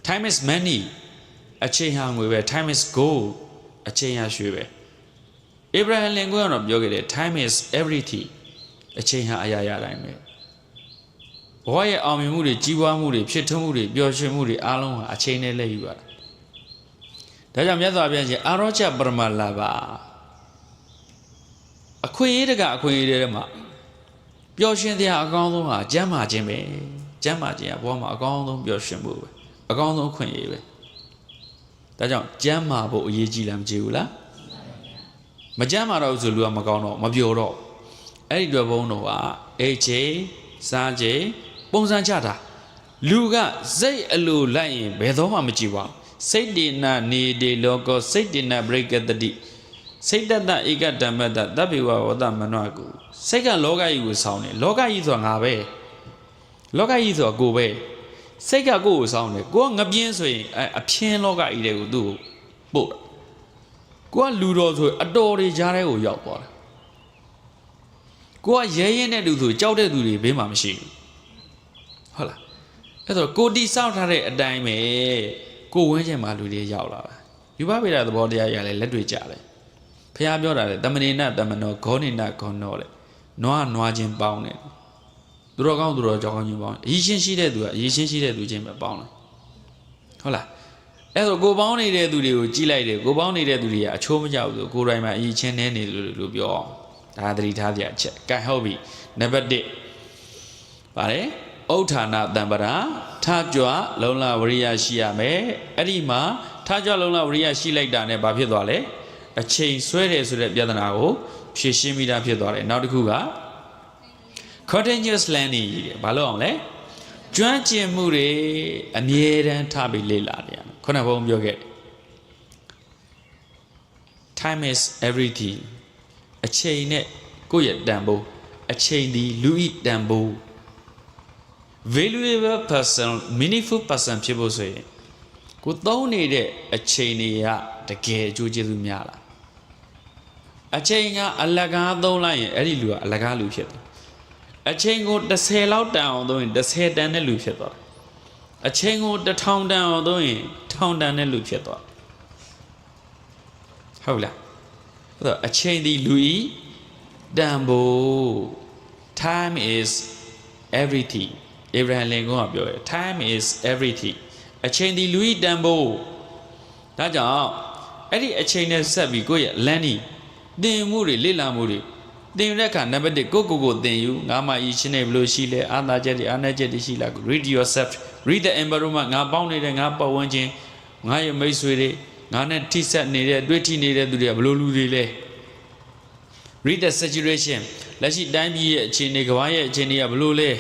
time is money အချိန်ဟာငွေပဲ time is gold အချိန်ဟာရွှေပဲ Abraham Lincoln ကတော့ပြောခဲ့တယ် time is everything အချိန်ဟာအရာရာတိုင်းပဲဘဝရဲ့အောင်မြင်မှုတွေကြီးပွားမှုတွေဖြစ်ထွန်းမှုတွေပျော်ရွှင်မှုတွေအားလုံးဟာအချိန်နဲ့လက်ယူရတာဒါကြောင့်မြတ်စွာဘုရားရှင်အာရောချပရမလာဘအခွင့်အရေးတကအခွင့်အရေးတွေမှာပျော်ရွှင်တဲ့အကောင်းဆုံးဟာကျမ်းမာခြင်းပဲကျမ်းမာခြင်းကဘဝမှာအကောင်းဆုံးပျော်ရွှင်မှုပဲအကောင်းဆုံးခွင့်ရပဲဒါကြောင့်ကျမ်းမာဖို့အရေးကြီးလားမကြည့်ဘူးလားမကျမ်းမာတော့ဆိုလူကမကောင်းတော့မပျော်တော့အဲ့ဒီတော့ဘုန်းတော်ကအိတ်ချိန်စားချိန်ပုံစံချတာလူကစိတ်အလိုလိုက်ရင်ဘယ်တော့မှမကြည့်ပါစိတ်တေနနေတေလောကစိတ်တေနပရိကတတိစိတ်တတဧကဓမ္မတသဗ္ဗေဝဝတ္တမနောကုစိတ်ကလောကကြီးကိုဆောင်းတယ်လောကကြီးဆိုတာငါပဲလောကကြီးဆိုတာကိုပဲစိတ်ကကိုယ်ကိုဆောင်းတယ်ကိုကငပြင်းဆိုရင်အပြင်းလောကကြီးတွေကိုသူ့ကိုပို့ကိုကလူတော်ဆိုအတော်တွေကြားထဲကိုရောက်သွားတယ်ကိုကရဲရဲတဲ့သူဆိုကြောက်တဲ့သူတွေဘေးမှာမရှိဘူးဟုတ်လားအဲ့တော့ကိုတီစောက်ထားတဲ့အတိုင်းပဲကိုဝင်းချင်မှာလူတွေရောက်လာတာယူပဗေဒသဘောတရားရလဲလက်တွေ့ကြတယ်ဖះပြောတာလေတမနေနတမနောဂောနိနဂောနောလေနွားနွားချင်းပေါင်းတယ်သူတော်ကောင်းသူတော်ကြောင်းချင်းပေါင်းအရေးချင်းရှိတဲ့သူကအရေးချင်းရှိတဲ့သူချင်းပဲပေါင်းတယ်ဟုတ်လားအဲ့တော့ကိုပေါင်းနေတဲ့သူတွေကိုကြည့်လိုက်တယ်ကိုပေါင်းနေတဲ့သူတွေကအချိုးမကြောက်ဘူးကိုယ်တိုင်မှာအရေးချင်းနေနေလို့ပြောအောင်ဒါသတိထားကြအချက်ကဲဟုတ်ပြီနံပါတ်1ပါတယ်ဥဋ္ဌာဏတံပရာထားကြွလုံလဝရိယရှိရမယ်အဲ့ဒီမှာထားကြွလုံလဝရိယရှိလိုက်တာနဲ့ဘာဖြစ်သွားလဲအချိန်ဆွဲတယ်ဆိုတဲ့ပြဿနာကိုဖြေရှင်းပြီးသားဖြစ်သွားတယ်နောက်တစ်ခုက continuous learning ဘာလို့အောင်လဲကျွမ်းကျင်မှုတွေအမြဲတမ်းထားပြီးလေ့လာနေရမယ်ခုနကဘုန်းပြောခဲ့ time is everything အချိန်နဲ့ကိုယ့်ရဲ့တန်ဖိုးအချိန်ဒီလူဤတန်ဖိုး valuable person meaningful person ဖြစ်ဖို့ဆိုရင်ကိုသုံးနေတဲ့အချိန်တွေကတကယ်အကျိုးကျေးဇူးများလားအချိန်ကအလကားသုံးလိုက်ရင်အဲ့ဒီလူကအလကားလူဖြစ်တယ်အချိန်ကို10လောက်တန်အောင်သုံးရင်10တန်တဲ့လူဖြစ်သွားတယ်အချိန်ကို1000တန်အောင်သုံးရင်1000တန်တဲ့လူဖြစ်သွားဟုတ်လားအဲ့တော့အချိန်ဒီလူဤတန်ဖိုး time is everything Abraham Lincoln ကပြောတယ် time is everything အချိန်ဒီလူဤတန်ဖိုးဒါကြောင့်အဲ့ဒီအချိန်နဲ့ဆက်ပြီးကိုယ့်ရဲ့ learning သင်မှုတွေလေ့လာမှုတွေသင်တဲ့အခါနံပါတ်1ကိုသင်ယူငါမှဤရှင်းနေဘလို့ရှိလဲအာသာချက်တွေအာနယ်ချက်တွေရှိလား read yourself read the environment ငါပေါင်းနေတဲ့ငါပတ်ဝန်းကျင်ငါရဲ့မိတ်ဆွေတွေငါနဲ့ထိဆက်နေတဲ့တွေ့ထိနေတဲ့သူတွေကဘလို့လူတွေလဲ read the situation လက်ရှိတိုင်းပြည်ရဲ့အခြေအနေကမ္ဘာရဲ့အခြေအနေကဘလို့လဲ